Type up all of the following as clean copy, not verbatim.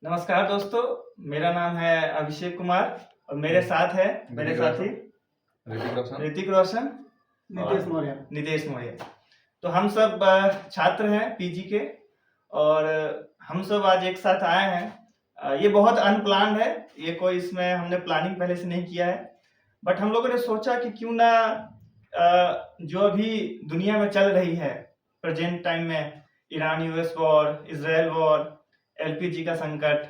नमस्कार दोस्तों, मेरा नाम है अभिषेक कुमार और मेरे साथ है मेरे साथी ऋतिक रोशन नितेश मौर्य। नितेश मौर्य। तो हम सब छात्र हैं पीजी के और हम सब आज एक साथ आए हैं। ये बहुत अनप्लान्ड है, ये कोई इसमें हमने प्लानिंग पहले से नहीं किया है, बट हम लोगों ने सोचा कि क्यों ना जो अभी दुनिया में चल रही है प्रेजेंट टाइम में, Iran US war, Israel war, LPG का संकट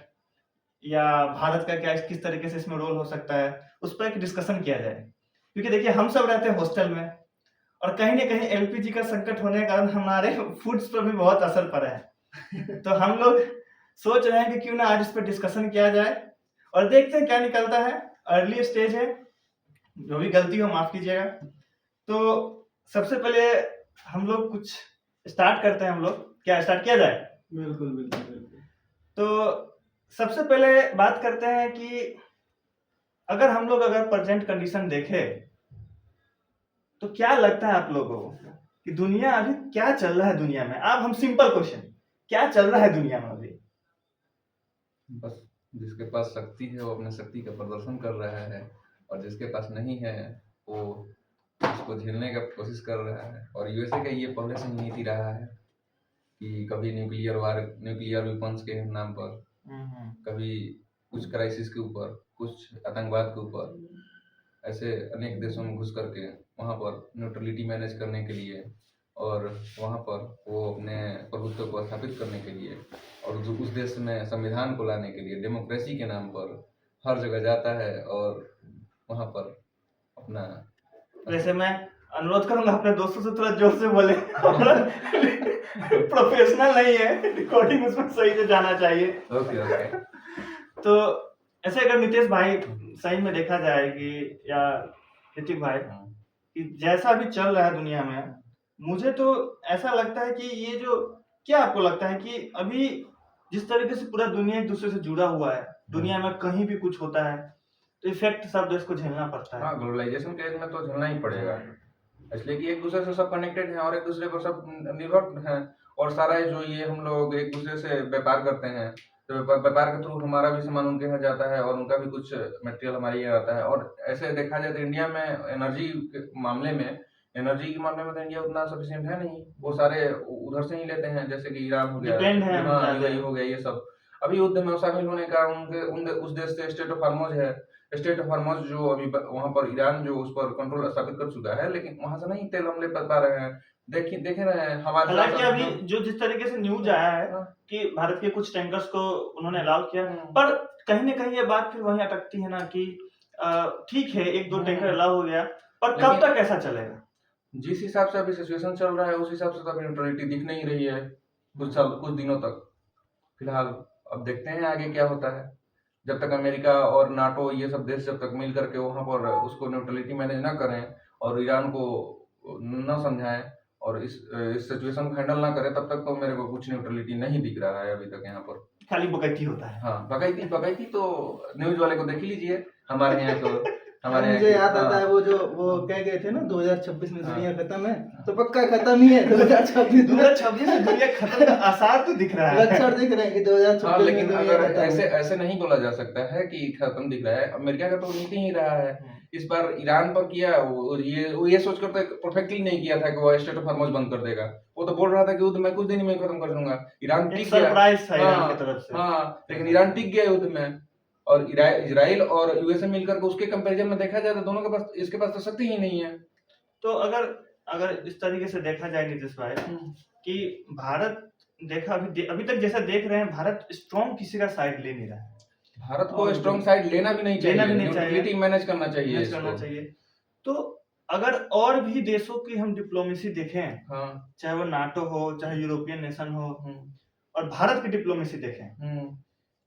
या भारत का क्या किस तरीके से इसमें रोल हो सकता है, उस पर एक डिस्कशन किया जाए। क्योंकि देखिए हम सब रहते हैं हॉस्टल में और कहीं ना कहीं एलपीजी का संकट होने के कारण हमारे फूड्स पर भी बहुत असर पड़ा है। तो हम लोग सोच रहे हैं कि क्यों ना आज इस पर डिस्कशन किया जाए और देखते हैं क्या निकलता है। अर्ली स्टेज है, जो भी गलती हो माफ कीजिएगा। तो सबसे पहले हम लोग कुछ स्टार्ट करते हैं। हम लोग क्या स्टार्ट किया जाए? बिल्कुल बिल्कुल बिल्कुल। तो सबसे पहले बात करते हैं कि अगर प्रेजेंट कंडीशन देखें तो क्या लगता है आप लोगों को कि दुनिया अभी क्या चल रहा है दुनिया में? अब हम सिंपल क्वेश्चन, क्या चल रहा है दुनिया में अभी? बस जिसके पास शक्ति है वो अपने शक्ति का प्रदर्शन कर रहा है और जिसके पास नहीं है वो उसको झेलने का कोशिश कर रहा है। और यूएसए का ये पहले से नीति रहा है कि कभी न्यूक्लियर वेपन्स के नाम पर, कभी कुछ क्राइसिस के ऊपर, कुछ आतंकवाद के ऊपर, ऐसे अनेक देशों में घुस करके वहाँ पर न्यूट्रलिटी मैनेज करने के लिए और वहाँ पर वो अपने प्रभुत्व को स्थापित करने के लिए और उस देश में संविधान को लाने के लिए डेमोक्रेसी के नाम पर हर जगह जाता है और वहाँ पर अपना। वैसे मैं अनुरोध करूंगा अपने दोस्तों से थोड़ा जोर से बोले। प्रोफेशनल नहीं है, रिकॉर्डिंग उसमें सही से जाना चाहिए। ओके। तो ऐसे अगर नितेश भाई सही में देखा जाए कि या ऋतिक भाई कि जैसा अभी चल रहा है दुनिया में, मुझे तो ऐसा लगता है कि ये जो, क्या आपको लगता है कि अभी जिस तरीके से पूरा दुनिया एक दूसरे से जुड़ा हुआ है, दुनिया में कहीं भी कुछ होता है तो इफेक्ट सब देश को झेलना पड़ता है। हाँ, ग्लोबलाइजेशन के एज में तो झेलना ही पड़ेगा, इसलिए कि एक दूसरे से सब कनेक्टेड हैं और एक दूसरे पर सब निर्भर हैं। और सारा जो ये हम लोग एक दूसरे से व्यापार करते हैं, तो व्यापार के थ्रू हमारा भी सामान उनके यहाँ जाता है और उनका भी कुछ मटेरियल हमारे यहाँ आता है। और ऐसे देखा जाए तो इंडिया में एनर्जी के मामले में तो इंडिया उतना सफिशिएंट है नहीं, वो सारे उधर से ही लेते हैं, जैसे कि ईरान हो गया, यूएई हो गया, ये सब अभी युद्ध में शामिल होने का उस देश से स्टेट ऑफ हार्मोज जो अभी वहां पर ईरान जो उस पर कंट्रोल स्थापित कर चुका है, लेकिन वहां से नहीं तेल हम ले पा रहे हैं। देखे रहे हैं हमारे हालांकि अभी जो जिस तरीके से न्यूज आया है कि भारत के कुछ टैंकर्स को उन्होंने अलाउ किया, पर कहीं ना कहीं ये बात फिर वहीं अटकती है ना कि ठीक है एक दो टैंकर अलाउ हो गया, पर कब तक ऐसा चलेगा? जिस हिसाब से अभी सिचुएशन चल रहा है उस हिसाब से तो अभी न्यूट्रलिटी दिख नहीं रही है कुछ दिनों तक फिलहाल। अब देखते हैं आगे क्या होता है। जब तक अमेरिका और नाटो ये सब देश जब तक मिल करके वहां पर उसको न्यूट्रलिटी मैनेज ना करें और ईरान को न समझाएं और इस सिचुएशन को हैंडल ना करें, तब तक तो मेरे को कुछ न्यूट्रलिटी नहीं दिख रहा है अभी तक यहाँ पर। खाली बकैती होता है। हाँ, बकैती तो न्यूज वाले को देख लीजिए हमारे यहाँ तो मुझे याद आता है वो कह गए थे ना 2026 में दुनिया खत्म है, तो पक्का खत्म ही है। 2026 में दुनिया खत्म का आसार तो दिख रहा है, लक्षण दिख रहे हैं कि 2026 लेकिन अगर ऐसे नहीं बोला जा सकता है कि खत्म दिख रहा है। अमेरिका का तो नीति ही रहा है, इस बार ईरान पर किया वो ये सोचकर तो परफेक्टली नहीं किया था कि वो स्टेट ऑफ हार्मोज बंद कर देगा। वो तो बोल रहा था कि युद्ध मैं कुछ दिन में खत्म कर दूंगा। ईरान टिक गया, सरप्राइज था ईरान की तरफ से। हाँ, लेकिन ईरान टिक गया युद्ध में। और इजराइल और यूएसए मिलकर उसके कंपैरिजन में देखा जाए तो दोनों के पास इसके पास तो शक्ति ही नहीं है। तो अगर इस तरीके से देखा जाए नितेश भाई कि भारत अभी तक जैसा देख रहे हैं, भारत स्ट्रॉन्ग किसी का साइड ले नहीं रहा है। भारत को स्ट्रॉन्ग साइड लेना भी नहीं चाहिए, न्यूट्रलिटी मैनेज करना चाहिए। तो अगर और भी देशों की हम डिप्लोमेसी देखें, चाहे वो नाटो हो, चाहे यूरोपियन नेशन हो, और भारत की डिप्लोमेसी देखें,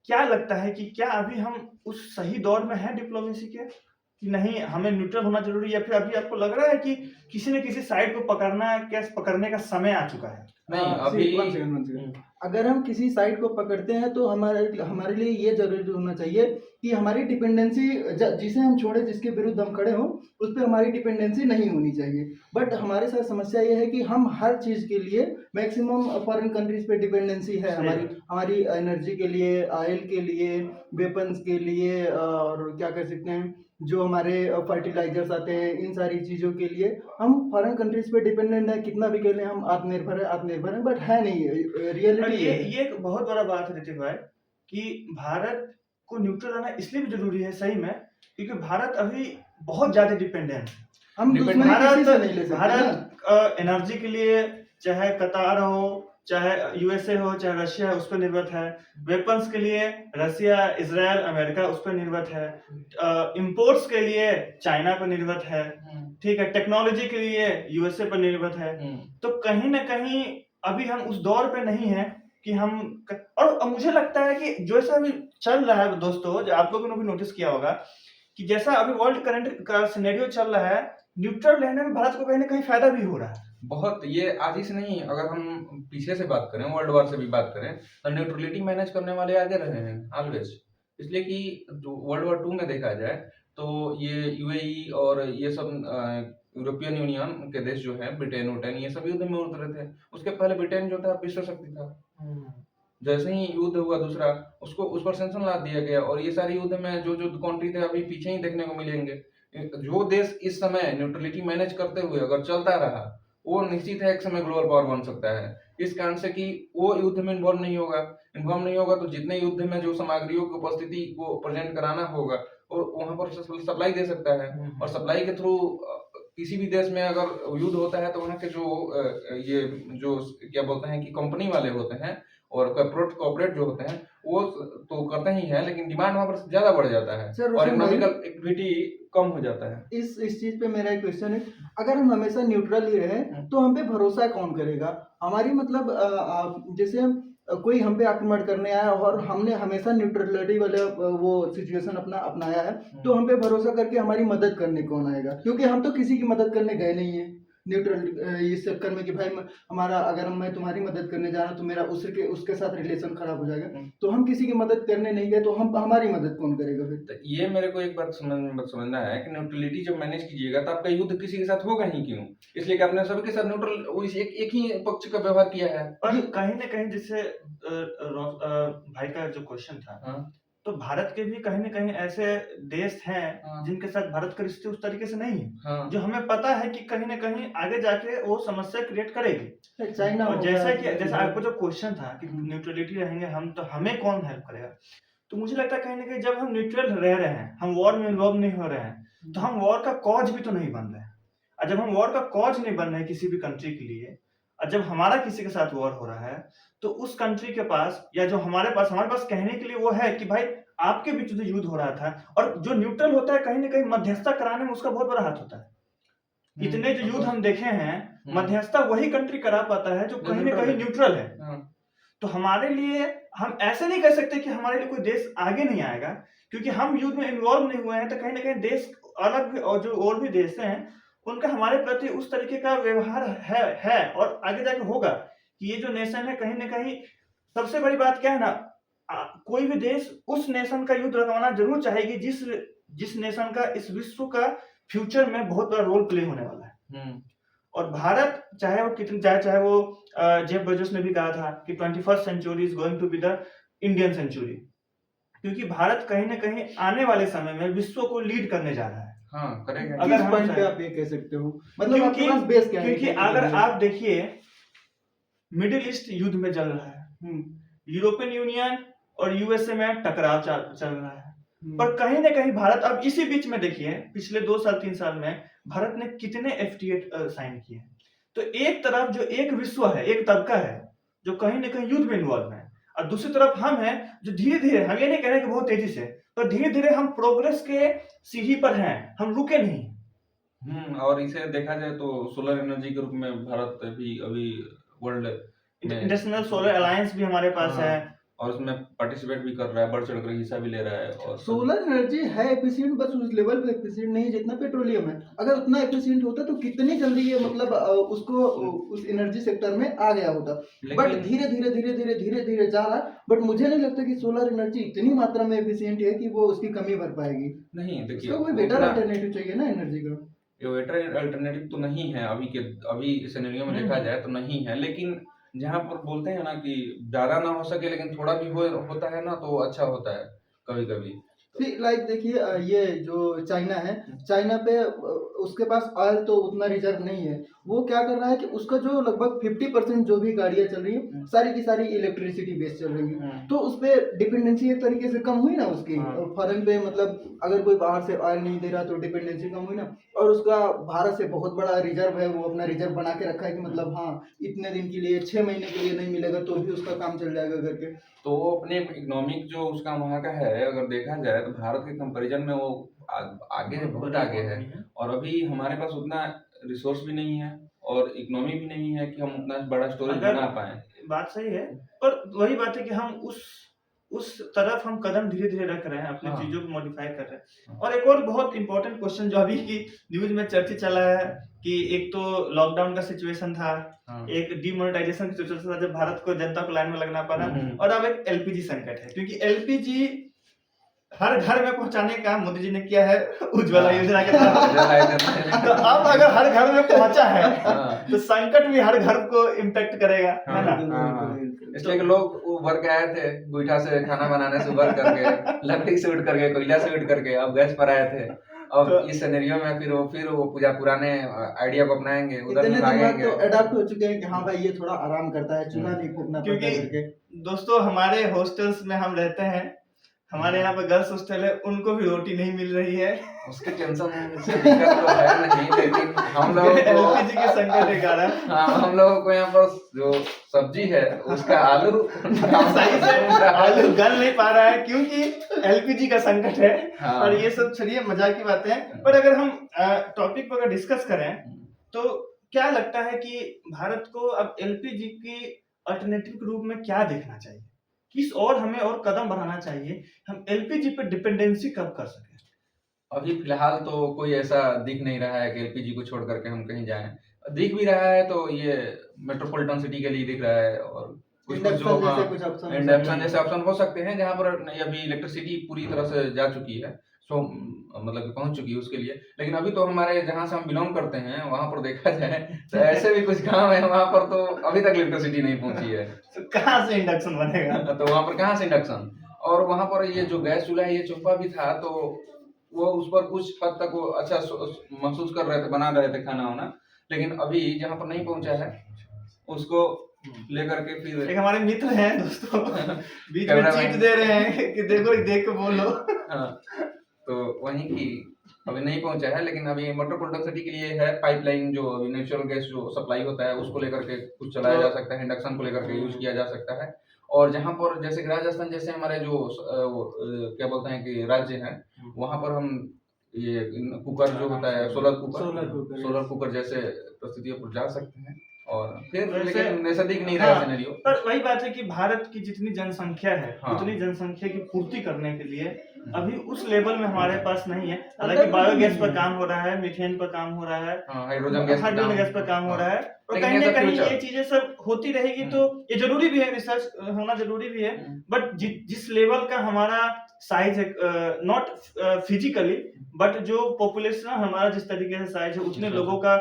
क्या लगता है कि क्या अभी हम उस सही दौर में हैं डिप्लोमेसी के कि नहीं हमें न्यूट्रल होना जरूरी है? या फिर अभी आपको लग रहा है कि किसी न किसी साइड को पकड़ने का समय आ चुका है? नहीं हाँ, अभी one second, one second. अगर हम किसी साइट को पकड़ते हैं तो हमारे हमारे लिए ये जरूरी होना चाहिए कि हमारी डिपेंडेंसी जिसे हम छोड़े, जिसके विरुद्ध हम खड़े हों, उस पर हमारी डिपेंडेंसी नहीं होनी चाहिए। बट हमारे साथ समस्या ये है कि हम हर चीज़ के लिए मैक्सिमम फॉरेन कंट्रीज पे डिपेंडेंसी है सही हमारी। बात। हमारी एनर्जी के लिए, ऑयल के लिए, वेपन्स के लिए, और क्या कह सकते हैं, जो हमारे फर्टिलाइजर्स आते हैं, इन सारी चीज़ों के लिए हम फॉरेन कंट्रीज पे डिपेंडेंट है। कितना भी कह लें हम आत्मनिर्भर है, बट है नहीं, और रियलिटी ये है। ये एक बहुत बड़ा बात है ऋतिक भाई कि भारत को न्यूट्रल रहना इसलिए भी जरूरी है सही में, क्योंकि भारत अभी बहुत ज्यादा डिपेंडेंट है। हम Depend- दुश्मनी किसी से नहीं ले सकते ना। भारत एनर्जी के लिए चाहे कतार हो, चाहे यूएसए हो, चाहे रशिया है, उस पर निर्भर है। वेपन्स के लिए रसिया, इजराइल, अमेरिका उस पर निर्भर है। इंपोर्ट्स के लिए चाइना पर निर्भर है। ठीक है, टेक्नोलॉजी के लिए यूएसए पर निर्भर है। तो कहीं ना कहीं अभी हम उस दौर पे नहीं है कि हम और मुझे लगता है कि जैसा अभी चल रहा है दोस्तों, जो आप लोगों ने भी नोटिस किया होगा कि जैसा अभी वर्ल्ड करंट का सिनेरियो चल रहा है, न्यूट्रल रहने में भारत को कहीं ना कहीं फायदा भी हो रहा है। बहुत, ये आज ही से नहीं, अगर हम पीछे से बात करें, वर्ल्ड वार से भी बात करें, तो न्यूट्रलिटी मैनेज करने वाले आगे रहे हैं ऑलवेज। इसलिए कि जो वर्ल्ड वॉर 2 में देखा जाए तो ये यूएई और ये सब यूरोपियन यूनियन के देश जो है, ब्रिटेन उटेन, ये सब युद्ध में उतरे थे। उसके पहले ब्रिटेन जो था विश्व शक्ति था। जैसे ही युद्ध हुआ दूसरा, उसको उस पर सेंक्शन ला दिया गया, और ये सारे युद्ध में जो जो कंट्री थे अभी पीछे ही देखने को मिलेंगे। जो देश इस समय न्यूट्रलिटी मैनेज करते हुए अगर चलता रहा, वो निश्चित है एक समय ग्लोबल पावर बन सकता है। इस कारण से कि वो युद्ध में इन्वॉल्व नहीं होगा तो जितने युद्ध में जो सामग्रियों की उपस्थिति को प्रेजेंट कराना होगा, और वहां पर सप्लाई दे सकता है। और सप्लाई के थ्रू किसी भी देश में अगर युद्ध होता है तो वहाँ के ये जो क्या बोलते हैं कि कंपनी वाले होते हैं और कॉर्पोरेट जो होते हैं, वो तो करते ही हैं, लेकिन डिमांड वहाँ पर ज्यादा बढ़ जाता है सर, और रोशन भाई, इकोनॉमिकल एक्टिविटी कम हो जाता है। इस चीज पे मेरा एक क्वेश्चन है। अगर हम हमेशा न्यूट्रल ही रहे तो हम पे भरोसा कौन करेगा? हमारी मतलब जैसे कोई हम पे आक्रमण करने आया और हमने हमेशा न्यूट्रलिटी वाले वो सिचुएशन अपनाया है, तो हम पे भरोसा करके हमारी मदद करने कौन आएगा? क्योंकि हम तो किसी की मदद करने गए नहीं है न्यूट्रल इस चक्कर में कि भाई हमारा, अगर मैं तुम्हारी मदद करने जा रहा हूँ तो मेरा उसके साथ रिलेशन खराब हो जाएगा। तो हम किसी की मदद करने नहीं गए, तो हम हमारी मदद कौन करेगा फिर? तो ये मेरे को एक बात समझना है कि न्यूट्रलिटी जब मैनेज कीजिएगा तो आपका युद्ध किसी के साथ होगा ही क्यों? इसलिए कि आपने सभी के साथ न्यूट्रल एक ही पक्ष का व्यवहार किया है। और कहीं ना कहीं जैसे भाई का जो क्वेश्चन था, तो भारत के भी कहीं ना कहीं ऐसे देश हैं जिनके साथ भारत के रिश्ते उस तरीके से नहीं है, जो हमें पता है कि कहीं ना कहीं आगे जाके वो समस्या क्रिएट करेगी। चाइना और हो गया, जैसा आपको जो क्वेश्चन था कि न्यूट्रलिटी रहेंगे हम, तो हमें कौन हेल्प करेगा? तो मुझे लगता है कहीं ना कहीं जब हम न्यूट्रल रह रहे हैं, हम वॉर में इन्वॉल्व नहीं हो रहे हैं, तो हम वॉर का कॉज भी तो नहीं बन रहे हैं। और जब हम वॉर का कॉज नहीं बन रहे हैं किसी भी कंट्री के लिए, और जब हमारा किसी के साथ वॉर हो रहा है, तो उस कंट्री के पास या जो हमारे पास कहने के लिए वो है कि भाई आपके बीच जो युद्ध हो रहा था, और जो न्यूट्रल होता है कहीं ना कहीं मध्यस्थता कराने में उसका बहुत बड़ा हाथ होता है। इतने जो युद्ध हम देखे हैं, मध्यस्थता वही कंट्री करा पाता है जो कहीं ना कहीं न्यूट्रल है। तो हमारे लिए हम ऐसे नहीं कह सकते कि हमारे लिए कोई देश आगे नहीं आएगा, क्योंकि हम युद्ध में इन्वॉल्व नहीं हुए हैं। तो कहीं ना कहीं देश अलग भी, और जो और भी देश हैं उनका हमारे प्रति उस तरीके का व्यवहार है और आगे जाके होगा कि ये जो नेशन है कहीं ना कहीं, सबसे बड़ी बात क्या है ना, कोई भी देश उस नेशन का युद्ध लगवाना जरूर चाहेगी जिस नेशन का इस विश्व का फ्यूचर में बहुत बड़ा रोल प्ले होने वाला है। और भारत चाहे वो जेफ बेजोस ने भी कहा था कि 21st century is going to be the Indian century, क्योंकि भारत कहीं ना कहीं आने वाले समय में विश्व को लीड करने जा रहा है। करेगा। अगर किस पॉइंट पे आप ये कह सकते हो, मतलब आपके पास बेस क्या है? क्योंकि अगर आप देखिए मिडिल ईस्ट युद्ध में चल रहा है, यूरोपियन यूनियन और यूएसए में टकराव चल रहा है, पर कहीं ना कहीं भारत, अब इसी बीच में देखिए पिछले 2 साल 3 साल में भारत ने कितने FTA साइन किए। तो एक तरफ जो एक विश्व है, एक तबका है जो कहीं ना कहीं युद्ध में इन्वॉल्व है, और दूसरी तरफ हम हैं जो धीरे धीरे, हम ये नहीं कह रहे कि बहुत तेजी से, पर धीरे धीरे हम प्रोग्रेस के सीढ़ी पर हैं, हम रुके नहीं। और इसे देखा जाए तो सोलर एनर्जी के रूप में भारत भी अभी वर्ल्ड इंटरनेशनल सोलर अलायंस भी हमारे पास है, और उसमें पार्टिसिपेट भी कर रहा है, बढ़ चढ़कर हिस्सा भी ले रहा है। और सोलर एनर्जी है एफिशिएंट, बस उस लेवल पे एफिशिएंट नहीं है जितना पेट्रोलियम है। अगर उतना एफिशिएंट होता तो कितनी जल्दी ये मतलब उसको उस एनर्जी सेक्टर में आ गया होता। बट लेकिन धीरे धीरे धीरे धीरे धीरे धीरे जा रहा है। बट मुझे नहीं लगता कि सोलर एनर्जी इतनी मात्रा में एफिशिएंट है कि वो उसकी कमी भर पाएगी। नहीं, देखिए इसका कोई बेटर अल्टरनेटिव चाहिए ना एनर्जी का। ये बेटर अल्टरनेटिव तो नहीं है अभी सिनेरियो में देखा जाए तो नहीं है। लेकिन जहाँ पर बोलते हैं ना कि ज्यादा ना हो सके लेकिन थोड़ा भी होता है ना तो अच्छा होता है कभी कभी। लाइक देखिए ये जो चाइना है, चाइना पे उसके पास ऑयल तो उतना रिजर्व नहीं है। वो क्या कर रहा है कि उसका जो लगभग 50% जो भी गाड़ियां चल रही है सारी की सारी इलेक्ट्रिसिटी बेस्ड चल रही है। तो उस पे डिपेंडेंसी एक तरीके से कम हुई ना उसकी। फॉरेन पे मतलब अगर कोई बाहर से ऑयल नहीं दे रहा तो डिपेंडेंसी कम हुई ना। और उसका भारत से बहुत बड़ा रिजर्व है, वो अपना रिजर्व बना के रखा है कि मतलब हाँ इतने दिन के लिए 6 महीने के लिए नहीं मिलेगा तो भी उसका काम चल जाएगा करके। तो वो अपने इकोनॉमिक जो उसका वहाँ का है अगर देखा जाए तो भारत के कंपैरिजन में वो आगे है, बहुत आगे है। और अभी हमारे पास उतना रिसोर्स भी नहीं है और इकोनॉमी भी नहीं है कि हम उतना बड़ा स्टोरेज बना पाए। बात सही है, पर वही बात है कि हम उस तरफ हम कदम धीरे धीरे रख रहे हैं, अपनी चीजों को मॉडिफाई कर रहे हैं। और एक और बहुत इंपॉर्टेंट क्वेश्चन जो अभी की न्यूज में चर्चा चला है कि एक तो लॉकडाउन का सिचुएशन था, एक डिमोनेटाइजेशन की सिचुएशन था जब भारत को जनता को लाइन में लगना पड़ा, और अब एक एलपीजी संकट है। क्योंकि एलपीजी हर घर में पहुंचाने का मोदी जी ने किया है उज्ज्वला योजना के तहत। तो अब अगर हर घर में पहुंचा है तो संकट भी हर घर को इम्पैक्ट करेगा, है ना। इसलिए कि लोग उभर के आए थे गोईठा से खाना बनाने से उभर करके, लकड़ी से उठ करके, कोयला से उठ करके, अब गैस पर आए थे। अब तो इस सिनेरियो में फिर वो पुराने आइडिया को अपनाएंगे, उधर में भागेंगे। तो अडॉप्ट हो चुके हैं कि हाँ भाई ये थोड़ा आराम करता है, चूल्हा नहीं फूकना पड़ता है करके। दोस्तों हमारे हॉस्टल्स में हम रहते हैं, हमारे यहाँ पे गर्ल्स हॉस्टल है, उनको भी रोटी नहीं मिल रही है। उसके टेंशन से दिक्कत तो है नहीं, लेकिन हम लोग एलपीजी के संकट के कारण हम लोगों को यहाँ पर जो सब्जी है उसका आलू सही से आलू गल नहीं पा रहा है क्योंकि एलपीजी का संकट है। और ये सब चलिए मजाक की बातें हैं, पर अगर हम टॉपिक पर डिस्कस करें तो क्या लगता है कि भारत को अब एलपीजी की अल्टरनेटिव के रूप में क्या देखना चाहिए, किस और हमें और कदम बढ़ाना चाहिए, हम एलपीजी पर डिपेंडेंसी कब कर सकें? अभी फिलहाल तो कोई ऐसा दिख नहीं रहा है कि एलपीजी को छोड़ करके हम कहीं जाएं। दिख भी रहा है तो ये मेट्रोपॉलिटन सिटी के लिए दिख रहा है, और कुछ जो इंडक्शन जैसे ऑप्शन हो सकते हैं जहाँ पर अभी इलेक्ट्रिसिटी पूरी तरह से जा चुकी है, मतलब पहुंच चुकी है उसके लिए। लेकिन अभी तो हमारे जहाँ से हम बिलोंग करते हैं वहां पर देखा जाए तो ऐसे भी कुछ गांव है वहां पर तो अभी तक इलेक्ट्रिसिटी नहीं पहुंची है। तो कहाँ से इंडक्शन बनेगा? तो वहां पर कहाँ से इंडक्शन, और वहां पर ये जो गैस चूल्हा ये चुप्पा भी था तो वो उस पर कुछ हद तक वो अच्छा महसूस कर रहे थे, बना रहे थे खाना वाना। लेकिन अभी जहाँ पर नहीं पहुंचा है उसको लेकर के फिर एक हमारे मित्र हैं दोस्तों बीच में चीट दे रहे हैं कि देखो देख के बोलो। तो वहीं की अभी नहीं पहुंचा है, लेकिन अभी मेट्रोपॉलिटन सिटी के लिए है पाइपलाइन जो नेचुरल गैस जो सप्लाई होता है उसको लेकर के कुछ चलाया जा सकता है, इंडक्शन को लेकर के यूज किया जा सकता है। और जहाँ पर जैसे राजस्थान जैसे हमारे जो क्या बोलते हैं कि राज्य है वहां पर हम ये कुकर जो होता है सोलर कुकर जैसे परिस्थितियों पर जा सकते हैं। और फिर लेकिन ऐसा दिख नहीं रहा सिनेरियो। पर वही बात है कि भारत की जितनी जनसंख्या है उतनी जनसंख्या की पूर्ति करने के लिए अभी उस लेवल में हमारे पास नहीं है। हालांकि बायोगैस पर काम हो रहा है, मीथेन पर काम हो रहा है, हाइड्रोजन गैस पर काम हो रहा है, और कहीं ना कहीं ये चीजें सब होती रहेगी। तो ये जरूरी भी है, रिसर्च होना जरूरी भी है। बट जिस लेवल का हमारा साइज है, नॉट फिजिकली बट जो पॉपुलेशन हमारा जिस तरीके से साइज है उतने लोगों का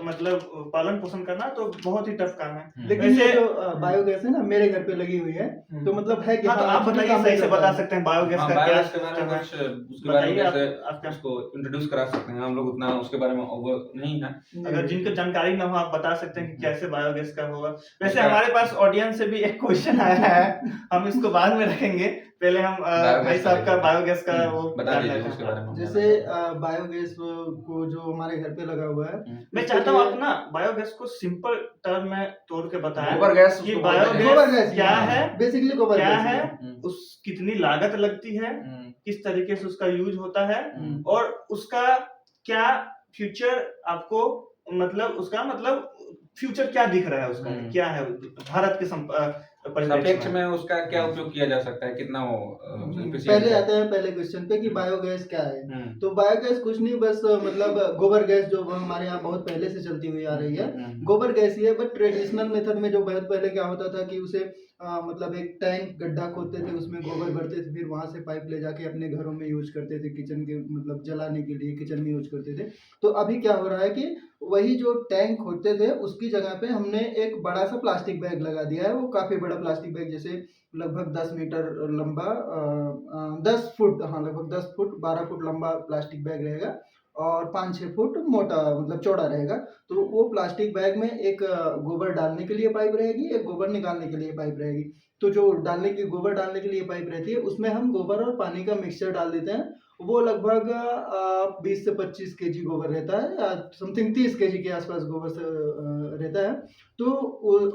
मतलब पालन पोषण करना तो बहुत ही टफ काम है। लेकिन ये जो बायोगैस है ना मेरे घर पे लगी हुई है तो मतलब है कि तो आप बताइए, सही से बता सकते हैं बायोगैस का क्या उसके बारे में कैसे उसको इंट्रोड्यूस करा सकते हैं। हम लोग उतना उसके बारे में अवगत नहीं है, अगर जिनको जानकारी ना हो आप बता सकते हैं कि कैसे बायोगैस का होगा। वैसे हमारे पास ऑडियंस से भी एक क्वेश्चन आया है, हम इसको बाद में रखेंगे, पहले हम भाई साहब का बायोगैस का वो बता दीजिए उसके बारे में। जैसे बायोगैस को जो हमारे घर पे लगा हुआ है, मैं चाहता हूँ आप ना बायोगैस को सिंपल टर्म में तोड़ के बताएं कि बायोगैस क्या है, बेसिकली क्या है, उस कितनी लागत लगती है, किस तरीके से उसका यूज होता है, और उसका क्या फ्यूचर आपको मतलब उसका मतलब फ्यूचर क्या दिख रहा है, उसका क्या है भारत के सापेक्ष में उसका क्या उपयोग किया जा सकता है, कितना वो efficient पहले है? आते हैं पहले क्वेश्चन पे कि बायोगैस क्या है। हम्म, तो बायोगैस कुछ नहीं, बस मतलब गोबर गैस जो हमारे यहाँ बहुत पहले से चलती हुई आ रही है, गोबर गैस ही है। बट ट्रेडिशनल मेथड में जो बहुत पहले क्या होता था कि उसे मतलब एक टैंक गड्ढा खोदते थे, उसमें गोबर भरते थे, फिर वहां से पाइप ले जाके अपने घरों में यूज करते थे, किचन के मतलब जलाने के लिए किचन में यूज करते थे। तो अभी क्या हो रहा है कि वही जो टैंक खोदते थे उसकी जगह पे हमने एक बड़ा सा प्लास्टिक बैग लगा दिया है। वो काफी बड़ा प्लास्टिक बैग, जैसे लगभग 10 मीटर लंबा, 10 फुट, हाँ लगभग 10 फुट 12 फुट लंबा प्लास्टिक बैग रहेगा और 5-6 फुट मोटा मतलब चौड़ा रहेगा। तो वो प्लास्टिक बैग में एक गोबर डालने के लिए पाइप रहेगी, एक गोबर निकालने के लिए पाइप रहेगी। तो जो गोबर डालने के लिए पाइप रहती है उसमें हम गोबर और पानी का मिक्सचर डाल देते हैं। वो लगभग 20 से 25 केजी गोबर रहता है, या समथिंग 30 केजी के आसपास गोबर से रहता है। तो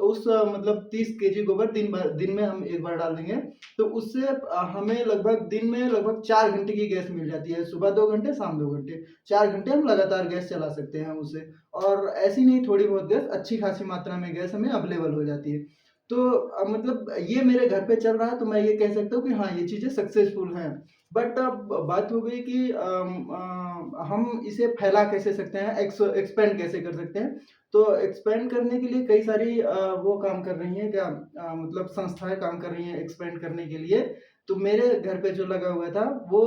उस मतलब 30 केजी गोबर दिन में हम एक बार डाल देंगे, तो उससे हमें लगभग दिन में लगभग 4 घंटे की गैस मिल जाती है। सुबह 2 घंटे, शाम 2 घंटे, 4 घंटे हम लगातार गैस चला सकते हैं उससे। और ऐसी नहीं, थोड़ी बहुत गैस, अच्छी खासी मात्रा में गैस हमें अवेलेबल हो जाती है। तो मतलब ये मेरे घर पे चल रहा है, तो मैं ये कह सकता हूँ कि हाँ, ये चीज़ें सक्सेसफुल हैं। बट अब बात हो गई कि हम इसे फैला कैसे सकते हैं, एक्सपेंड कैसे कर सकते हैं। तो एक्सपेंड करने के लिए कई सारी वो काम कर रही हैं, क्या मतलब संस्थाएं काम कर रही हैं एक्सपेंड करने के लिए। तो मेरे घर पे जो लगा हुआ था वो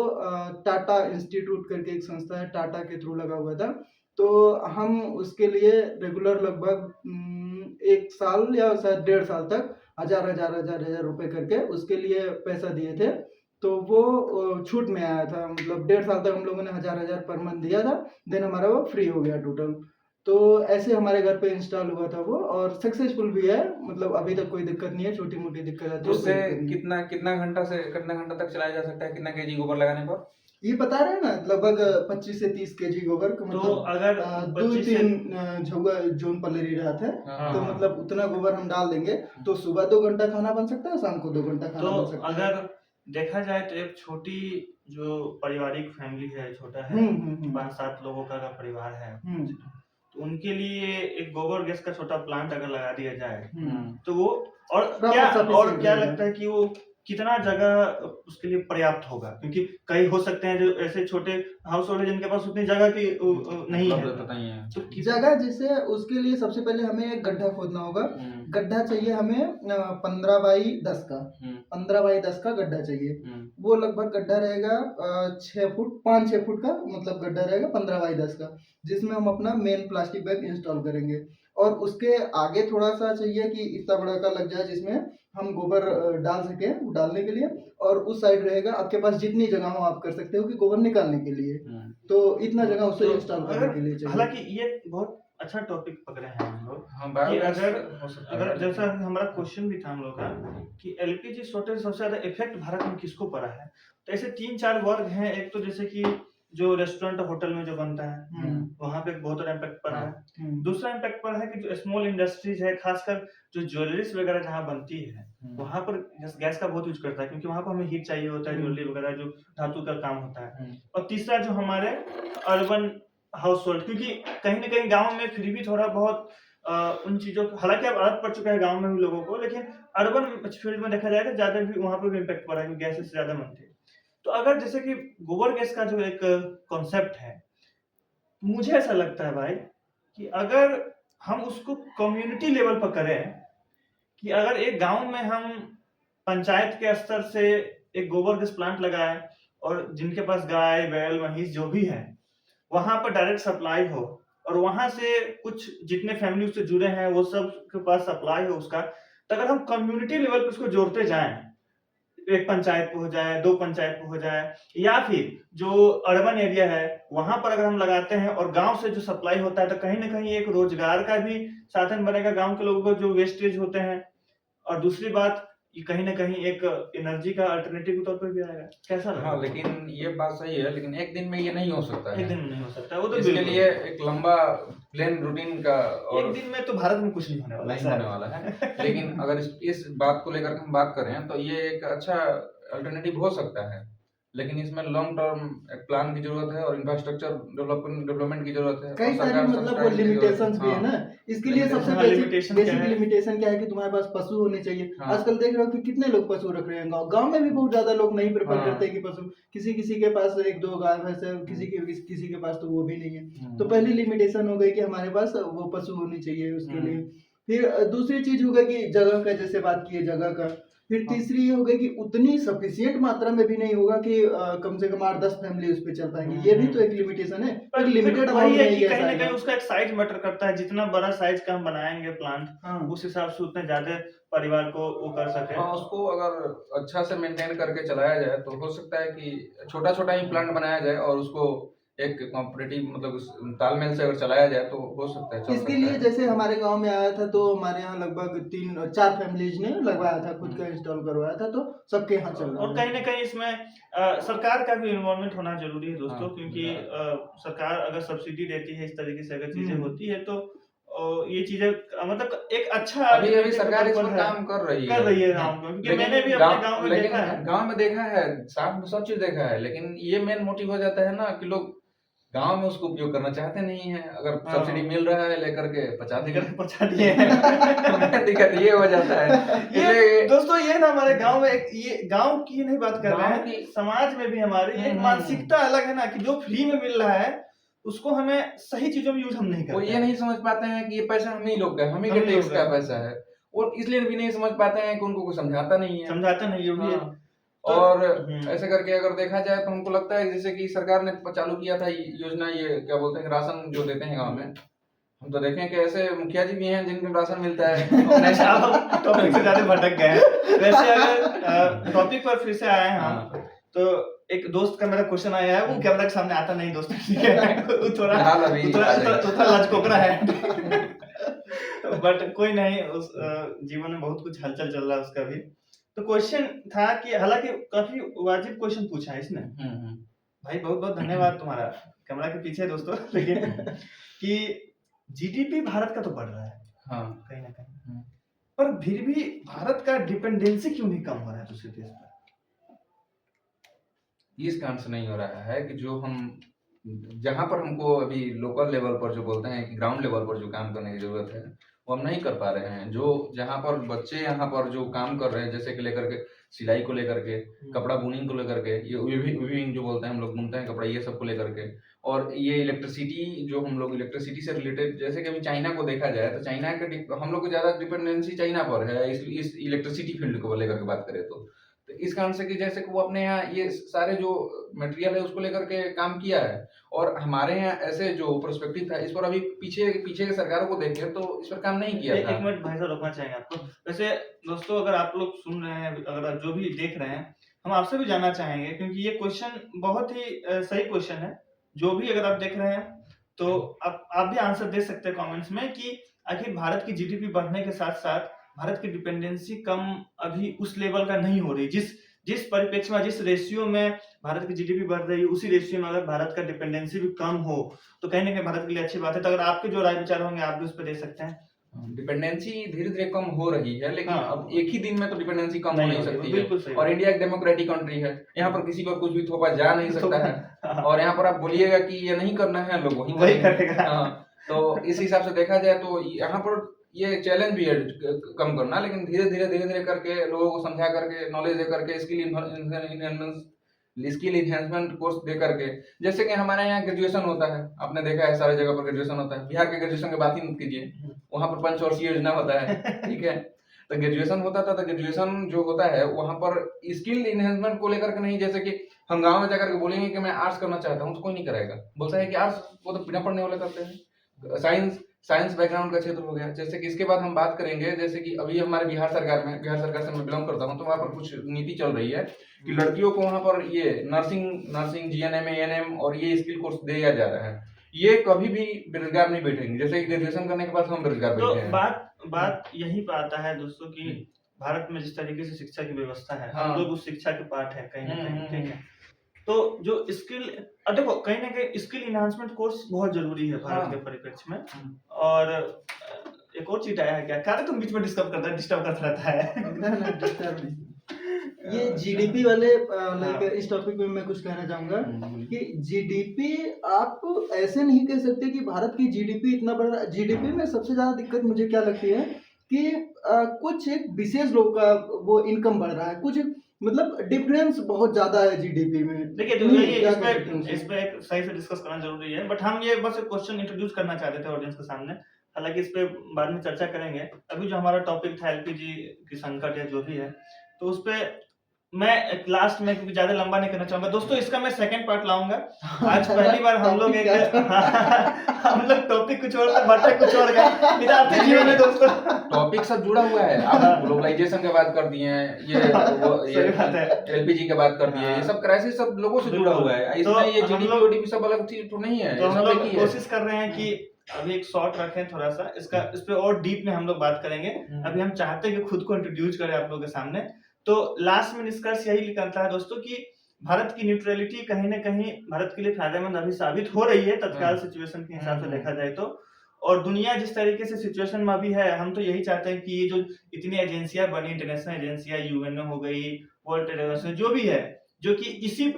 टाटा इंस्टीट्यूट करके एक संस्था है, टाटा के थ्रू लगा हुआ था। तो हम उसके लिए रेगुलर लगभग 1 साल या शायद 1.5 साल तक हजार रुपए करके उसके लिए पैसा दिए थे। तो वो छूट में आया था, मतलब 1.5 साल तक हम लोगों ने हजार पर मंथ दिया था, देन हमारा वो फ्री हो गया टोटल। तो ऐसे हमारे घर पे इंस्टॉल हुआ था वो, और सक्सेसफुल भी है, मतलब अभी तक कोई दिक्कत नहीं है। छोटी मोटी दिक्कत आती तो है, उससे कोई दिक्कत नहीं है। कितना कितना घंटा तक चलाया जा सकता है, कितना केजी गोबर लगाने पर? ये बता रहे हैं ना, लगभग 25 से 30 केजी गोबर का, तो मतलब अगर 2-3 झुआ जोन पलेरी रहता है। हाँ, तो हाँ, मतलब उतना गोबर हम डाल देंगे तो सुबह 2 घंटा खाना बन सकता है, शाम को 2 घंटा तो खाना बन सकता है। अगर देखा जाए तो एक छोटी जो पारिवारिक फैमिली है, छोटा है, 5-7 लोगों का अगर परिवार है, तो उनके लिए एक गोबर गैस का छोटा प्लांट अगर लगा दिया जाए, तो वो और Proper sufficient क्या रहेगा। लगता है कि वो कितना जगह उसके लिए पर्याप्त होगा? क्योंकि कई हो सकते हैं जो ऐसे छोटे हाउस होल्ड है जिनके पास उतनी जगह की नहीं है। उपलब्धता नहीं है। तो जगह जैसे उसके लिए सबसे पहले हमें एक गड्ढा खोदना होगा। गड्ढा चाहिए हमें 15 बाई 10 का, 15 बाई 10 का गड्ढा चाहिए। वो लगभग गड्ढा रहेगा 6 फुट, 5-6 फुट का, मतलब गड्ढा रहेगा 15 बाई 10 का, जिसमें हम अपना मेन प्लास्टिक बैग इंस्टॉल करेंगे। और उसके आगे थोड़ा सा चाहिए कि इतना बड़ा का लग जाए जिसमें हम गोबर डाल सकें डालने के लिए। और उस साइड रहेगा, आपके पास जितनी जगह हो आप कर सकते हो कि गोबर निकालने के लिए। तो इतना जगह उसे तो इंस्टॉल करने के लिए चाहिए। हालांकि ये बहुत अच्छा टॉपिक पकड़े हैं हम लोग हाँ, कि बायोगैस अगर हो सकता है। अगर जैसा हमारा क्वेश्चन भी था हम लोग का कि एलपीजी शॉर्टेज सबसे ज्यादा इफेक्ट भारत में किसको पड़ा है, तो ऐसे 3-4 वर्ग हैं। एक तो जैसे कि जो रेस्टोरेंट होटल में जो बनता है वहां पे बहुत बड़ा इम्पैक्ट पड़ा है। दूसरा इम्पैक्ट पड़ा है कि जो स्मॉल इंडस्ट्रीज है, खासकर जो ज्वेलरीज वगैरह जहाँ बनती है वहां पर गैस का बहुत यूज करता है, क्योंकि वहां पर हमें हीट चाहिए होता है, ज्वेलरी वगैरह जो धातु का काम होता है। और तीसरा जो हमारे अर्बन हाउस होल्ड, क्योंकि कहीं ना कहीं गांव में फिर भी थोड़ा बहुत उन चीजों, हालांकि अब आदत पड़ चुका है गांव में भी लोगों को, लेकिन अर्बन फील्ड में देखा जाए तो ज्यादा भी वहां पर भी इम्पैक्ट पड़ा है क्योंकि गैस से ज्यादा बनती है। तो अगर जैसे कि गोबर गैस का जो एक कॉन्सेप्ट है, मुझे ऐसा लगता है भाई कि अगर हम उसको कम्युनिटी लेवल पर करें, कि अगर एक गांव में हम पंचायत के स्तर से एक गोबर गैस प्लांट लगाएं और जिनके पास गाय बैल महीस जो भी है वहां पर डायरेक्ट सप्लाई हो, और वहां से कुछ जितने फैमिली उससे जुड़े हैं वो सब के पास सप्लाई हो उसका, तो अगर हम कम्युनिटी लेवल पर उसको जोड़ते जाएं, एक पंचायत पे हो जाए, 2 पंचायत पे हो जाए, या फिर जो अर्बन एरिया है वहां पर अगर हम लगाते हैं और गांव से जो सप्लाई होता है, तो कहीं ना कहीं एक रोजगार का भी साधन बनेगा गांव के लोगों को जो वेस्टेज होते हैं। और दूसरी बात, ये कहीं ना कहीं एक एनर्जी का अल्टरनेटिव के तौर पर भी आएगा। कैसा लगा? हाँ, लेकिन ये बात सही है, लेकिन एक दिन में ये नहीं हो सकता एक है। दिन में नहीं हो सकता, वो तो इसके बिल्कुल। लिए एक लंबा प्लान रूटीन का, और एक दिन में तो भारत में कुछ नहीं होने वाला नहीं सर। होने वाला है। लेकिन अगर इस बात को लेकर हम बात करें तो ये एक अच्छा अल्टरनेटिव हो सकता है। लेकिन इसमें लॉन्ग टर्म एक प्लान की जरूरत है और इंफ्रास्ट्रक्चर डेवलपमेंट की जरूरत है और कई सारी सरकार मतलब वो सब्सिडाइज की जरूरत है। लिमिटेशंस भी है हाँ ना। इसके लिए सबसे हाँ, बेसिक limitation क्या बेसिक है? लिमिटेशन क्या है कि तुम्हारे पास पशु होने चाहिए। हाँ। आजकल देख रहे हो कि कितने लोग पशु रख रहे हैं गाँव गाँव में भी बहुत ज्यादा लोग नहीं प्रेफर हाँ। करते कि पशु, किसी किसी के पास एक दो गाय भैंस है, किसी के पास तो वो भी नहीं है। तो पहली लिमिटेशन हो गई कि हमारे पास वो पशु होनी चाहिए उसके लिए। फिर दूसरी चीज हो गई कि जगह का, जैसे बात की है जगह का। फिर हाँ। तीसरी ये हो गई कि उतनी सफिशिएंट मात्रा में भी नहीं होगा कि कम से कम 8-10 फैमिली उस पे चल पाएंगी। ये भी तो एक लिमिटेशन है। पर एक लिमिटेड फिर वही अमाउंट है में कि ये कहीं ना सारी कहीं उसका एक साइज मैटर करता है। जितना बड़ा साइज का हम बनाएंगे प्लांट, हाँ उस हिसाब से उतने ज्यादा परिवार को वो कर सके। हाँ, उसको अगर अच्छा से मेंटेन करके चलाया जाए तो हो सकता है कि छोटा छोटा ही प्लांट बनाया जाए और उसको एक कॉम्पिटिटिव मतलब उस तालमेल से अगर चलाया जाए तो हो सकता है, चल इसके सकता लिए है। जैसे हमारे गांव में आया था तो हमारे यहाँ लगभग 3-4 फैमिलीज ने लगवाया था, खुद का इंस्टॉल करवाया था, तो सबके यहाँ चल रहा और है। कहीं ना कहीं इसमें सरकार का भी इन्वॉल्वमेंट होना जरूरी है दोस्तों, हाँ, क्योंकि सरकार अगर सब्सिडी देती है, इस तरीके से अगर चीजें हम्म। होती है तो ये चीजें मतलब एक अच्छा अभी अभी alternative सरकार इस पल पर है। काम कर रही कर है। रही है गाँव में, क्योंकि लेकिन मैंने भी अपने गाँव में देखा है। गांव में देखा है, साथ में सब चीज देखा है, लेकिन ये मेन मोटिव हो जाता है ना कि लोग गांव में उसको उपयोग करना चाहते नहीं है। अगर हाँ। सब्सिडी मिल रहा है लेकर के पचा दिए पहुंचा दिए हैं। मेन दिक्कत ये हो जाता है। ये इसलिए दोस्तों ये ना हमारे गांव में एक, ये गांव की नहीं बात कर रहे गाँव हैं, की- समाज में भी हमारी एक मानसिकता अलग है ना कि जो फ्री में मिल रहा है उसको हमें सही चीजों में यूज हम नहीं वो करते ये नहीं समझ पाते हैं कि ये पैसा हम ही लोग का, हम ही हम के ही टैक्स लोग का का। पैसा है। और इसलिए भी नहीं समझ पाते हैं कि उनको कोई समझाता नहीं है। समझाते नहीं, ये भी है। हाँ। तो और हम्म। ऐसे करके अगर देखा जाए तो हमको लगता है जैसे कि सरकार ने चालू किया था योजना, ये क्या बोलते हैं, राशन जो देते हैं गांव में। हम तो देखें कि ऐसे मुखिया जी भी हैं जिनको राशन मिलता है। अच्छा, हम टॉपिक से ज्यादा भटक गए हैं। वैसे अगर टॉपिक पर फिर से आए हैं हम, हाँ। तो एक दोस्त का मेरा क्वेश्चन आया है, वो कैमरा के सामने आता नहीं दोस्त, ठीक है? वो थोड़ा फिलहाल अभी थोड़ा लचकोकरा है। बट कोई नहीं, उस जीवन में बहुत कुछ हलचल चल रहा है उसका भी। तो क्वेश्चन था कि हालांकि काफी वाजिब क्वेश्चन पूछा है इसने। भाई बहुत बहुत धन्यवाद तुम्हारा, कैमरा के पीछे दोस्तों। लेकिन कि जीडीपी भारत का तो बढ़ रहा है हाँ। कहीं ना कहीं, पर फिर भी भारत का डिपेंडेंसी क्यों नहीं कम हो रहा है दूसरे देश पर? इस कारण से नहीं हो रहा है कि जो हम जहां पर हमको अभी लोकल लेवल पर जो बोलते हैं कि ग्राउंड लेवल पर जो काम करने की जरूरत है वो हम नहीं कर पा रहे हैं। जो जहां पर बच्चे यहाँ पर जो काम कर रहे हैं, जैसे कि लेकर के सिलाई को लेकर के, कपड़ा बुनिंग को लेकर के, ये वीविंग जो बोलते हैं, हम लोग बुनते हैं कपड़ा, ये सब को लेकर के, और ये इलेक्ट्रिसिटी जो हम लोग इलेक्ट्रिसिटी से रिलेटेड, जैसे कि अभी चाइना को देखा जाए तो चाइना के हम लोग को ज्यादा डिपेंडेंसी चाइना पर है इस इलेक्ट्रिसिटी फील्ड को लेकर के बात करें तो इस कारण से कि जैसे कि वो अपने यहाँ ये सारे जो मटेरियल है उसको लेकर के काम किया है, और हमारे यहाँ ऐसे जो पर्सपेक्टिव था इस पर अभी पीछे पीछे के सरकारों को देखें तो इस पर काम नहीं किया था। एक मिनट भाई साहब, रोकना चाहेंगे आपको। वैसे दोस्तों, अगर आप लोग सुन रहे हैं, अगर जो भी देख रहे हैं, हम आपसे भी जानना चाहेंगे, क्योंकि ये क्वेश्चन बहुत ही सही क्वेश्चन है। जो भी अगर आप देख रहे हैं तो आप भी आंसर दे सकते हैं कमेंट्स में कि आखिर भारत की जीडीपी बढ़ने के साथ साथ भारत की डिपेंडेंसी कम अभी उस लेवल का नहीं हो रही, जिस परिप्रेक्ष्य में, जिस रेशियो में भारत की जीडीपी बढ़ रही है, उसी रेशियो में अगर भारत का डिपेंडेंसी भी कम हो तो कहीं ना कहीं भारत के लिए अच्छी बात है। तो अगर आपके जो राय विचार होंगे आप भी उस पर दे सकते हैं। डिपेंडेंसी धीरे धीरे कम हो रही है, लेकिन हाँ। अब एक ही दिन में तो डिपेंडेंसी कम हो नहीं सकती है। बिल्कुल सही। और इंडिया एक डेमोक्रेटिक कंट्री है, यहाँ पर किसी पर कुछ भी थोपा जा नहीं सकता है। और यहाँ पर आप बोलिएगा कि ये नहीं करना है, लोग वही करेगा। हाँ, तो इस हिसाब से देखा जाए तो यहाँ पर ये चैलेंज भी है कम करना, लेकिन धीरे धीरे करके लोगों को समझा करके, नॉलेज दे करके, स्किल इन्हेंसमेंट कोर्स दे करके, जैसे कि हमारे यहाँ ग्रेजुएशन होता है, आपने देखा है सारे जगह पर ग्रेजुएशन होता है। बिहार के ग्रेजुएशन की बात ही मत कीजिए, वहां पर पंचवर्षीय योजना होता है, ठीक है। तो ग्रेजुएशन होता था, तो ग्रेजुएशन जो होता है वहां पर स्किल इन्हेंसमेंट को लेकर के नहीं, जैसे कि हम गाँव में जाकर के बोलेंगे कि मैं आर्ट्स करना चाहता हूँ तो कोई नहीं करेगा, बोलता है कि आर्ट्स वो तो बिना पढ़ने वाले करते हैं। साइंस बैकग्राउंड का क्षेत्र हो गया। जैसे कि इसके बाद हम बात करेंगे, जैसे कि अभी हमारे बिहार सरकार से मैं बिलोंग करता हूँ, तो वहाँ पर कुछ नीति चल रही है कि लड़कियों को वहाँ पर ये नर्सिंग जीएनएम एएनएम और ये स्किल कोर्स दिया जा रहा है। ये कभी भी बेरोजगार नहीं बैठेंगे, जैसे कि ग्रेजुएशन करने के बाद हम बेरोजगार बैठे हैं। बात यही पे आता है दोस्तों कि भारत में जिस तरीके से शिक्षा की व्यवस्था है, हम लोग उस शिक्षा के पार्ट है कहीं ना कहीं, ठीक है। तो जो स्किल, देखो कहीं ना कहीं स्किल इन्हांसमेंट कोर्स बहुत जरूरी है भारत के परिप्रेक्ष्य में। और एक और चीज आया है, क्या तुम बीच में डिस्टर्ब करता रहता है। ये जीडीपी वाले लाइक इस टॉपिक पे मैं कुछ कहना चाहूंगा कि जीडीपी आप ऐसे नहीं कह सकते कि भारत की जीडीपी इतना बढ़ रहा है। जीडीपी में सबसे ज्यादा दिक्कत मुझे क्या लगती है कि कुछ एक विशेष लोग का वो इनकम बढ़ रहा है, कुछ मतलब डिफरेंस बहुत ज्यादा है जीडीपी में। देखिए तो नहीं, यही क्या इस कह पे सकते हैं उसे? इस पे एक सही से डिस्कस करना जरूरी है, बट हम ये बस एक क्वेश्चन इंट्रोड्यूस करना चाहते थे ऑडियंस के सामने। हालांकि इस पे बाद में चर्चा करेंगे। अभी जो हमारा टॉपिक था एलपीजी की संकट या जो भी है, तो उस पे मैं लास्ट में, क्योंकि ज्यादा लंबा नहीं करना चाहूंगा दोस्तों, इसका मैं सेकंड पार्ट लाऊंगा। आज पहली बार हम लोग टॉपिक एक क्या था? हम लोग टॉपिक कुछ और था, भटक कुछ और गए। विद्यार्थी जीवन है दोस्तों। टॉपिक सब जुड़ा हुआ है। आप ग्लोबलाइजेशन के बात कर दिए हैं, ये सही बात है। एलपीजी के बात कर दिए, ये सब क्राइसिस सब लोगों से जुड़ा हुआ है। तो इसमें ये हम जीडीपी लोग- ओडीपी सब अलग चीज तो नहीं है, तो ये हम सब लोग एक ही है। कोशिश कर रहे हैं कि अभी एक शॉर्ट रखें थोड़ा सा, इस पे और डीप में हम लोग बात करेंगे। अभी हम चाहते हैं कि खुद को इंट्रोड्यूस करें आप लोगों के सामने। तो लास्ट में निष्कर्ष यही निकलता है दोस्तों कि भारत की न्यूट्रलिटी कहीं ना कहीं भारत के लिए फायदेमंद अभी साबित हो रही है, तत्काल सिचुएशन के हिसाब से देखा जाए तो। और दुनिया जिस तरीके से सिचुएशन में अभी है, हम तो यही चाहते हैं कि ये जो इतनी एजेंसियां बनी, इंटरनेशनल एजेंसियां, यूएनओ हो गई, वर्ल्ड ट्रेड ऑर्गेनाइजेशन, जो भी है, जो कि इसी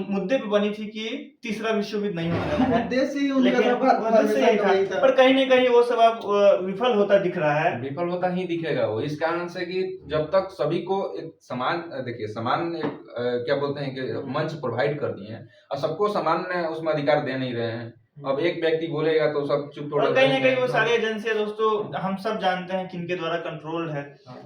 मुद्दे पे बनी थी कि तीसरा विश्व युद्ध नहीं होने वाला है। उद्देश्य ही उनका लेकिन था, उद्देश्य यही वही था, पर कहीं ना कहीं वो सब अब विफल होता दिख रहा है। विफल होता ही दिखेगा वो, इस कारण से कि जब तक सभी को एक समान, देखिए समान एक क्या बोलते हैं कि मंच प्रोवाइड कर दिए हैं और सबको समान उसमें अधिकार दे नहीं रहे हैं। अब एक व्यक्ति बोलेगा तो सब चुप थोड़ा और कहीं ना कहीं वो सारी एजेंसियां दोस्तों हम सब जानते हैं किनके द्वारा कंट्रोल है।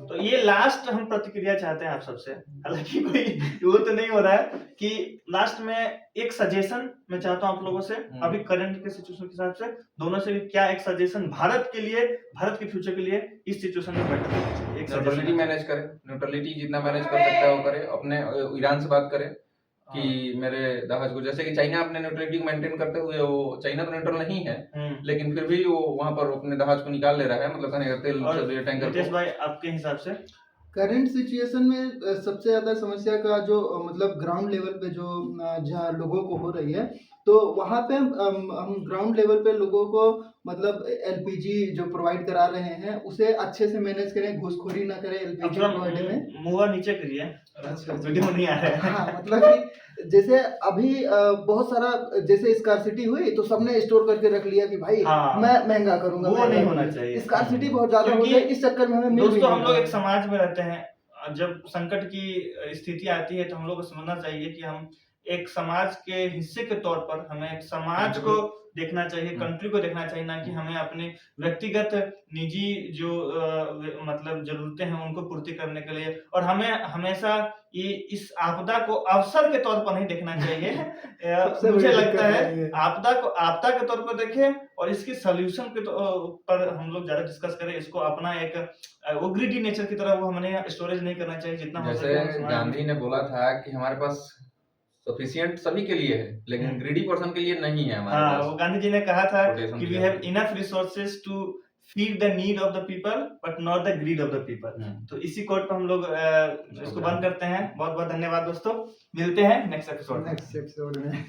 तो ये लास्ट हम प्रतिक्रिया चाहते हैं आप सबसे, हालांकि कोई वो तो नहीं हो रहा है, कि लास्ट में एक सजेशन मैं चाहता हूं आप लोगों से, अभी करंट के सिचुएशन के हिसाब से दोनों से भी क्या एक सजेशन भारत के लिए, भारत के फ्यूचर के लिए इस सिचुएशन में बेटर एक न्यूट्रलिटी मैनेज करे, न्यूट्रलिटी जितना मैनेज कर सकता है वो करे। अपने ईरान से बात करे कि मेरे जहाज को, जैसे कि चाइना अपने न्यूट्रलिटी को मेंटेन करते हुए, वो चाइना तो न्यूट्रल नहीं है लेकिन फिर भी वो वहां पर अपने जहाज को निकाल ले रहा है, मतलब कहने का तेल और चल रही है टैंकर नितेश को। भाई आपके हिसाब से करंट सिचुएशन में सबसे ज्यादा समस्या का जो मतलब ग्राउंड लेवल पे जो जहाँ लोगों को हो रही है, तो वहाँ पे हम ग्राउंड लेवल पे लोगों को मतलब एलपीजी जो प्रोवाइड करा रहे हैं उसे अच्छे से मैनेज करें, घूसखोरी ना करें एलपीजी प्रोवाइड में। मुंह नीचे करिए, अच्छा, वीडियो नहीं आ रहा है। हाँ, मतलब कि जैसे अभी बहुत सारा जैसे स्कार्सिटी हुई तो सबने स्टोर करके रख लिया कि भाई हाँ, मैं महंगा करूंगा, वो नहीं होना चाहिए। स्कार्सिटी बहुत ज्यादा हो क्योंकि गई, इस चक्कर में हमें मिल भी दोस्तों नहीं हम लोग रहा। एक समाज में रहते हैं, जब संकट की स्थिति आती है तो हम लोग को समझना चाहिए कि हम एक समाज के हिस्से के तौर पर हमें एक समाज को देखना चाहिए, कंट्री को देखना चाहिए, ना कि हमें अपने व्यक्तिगत निजी जो मतलब जरूरतें हैं उनको पूर्ति करने के लिए। और हमें हमेशा ये इस आपदा को अवसर के तौर पर नहीं देखना चाहिए। सबसे मुझे बड़ी लगता दिक्कत है यही है। आपदा को आपदा के तौर पर देखें और इसकी सोल्यूशन के पर हम लोग ज्यादा डिस्कस करें, इसको अपना एक वो ग्रीडी नेचर की तरह वो हमें स्टोरेज नहीं करना चाहिए जितना हो सके। जैसे गांधी ने बोला था कि हमारे पास सफिशिएंट सभी के लिए है लेकिन ग्रीडी पर्सन के लिए नहीं है हमारे हाँ, पास। वो गांधी जी ने कहा था Quotation कि वी दिया have enough resources to feed the need of the people but not the greed of the people. तो इसी कोट पर हम लोग इसको बंद करते हैं। बहुत बहुत धन्यवाद दोस्तों, मिलते हैं नेक्स्ट एपिसोड में। नेक्स्ट एपिसोड में।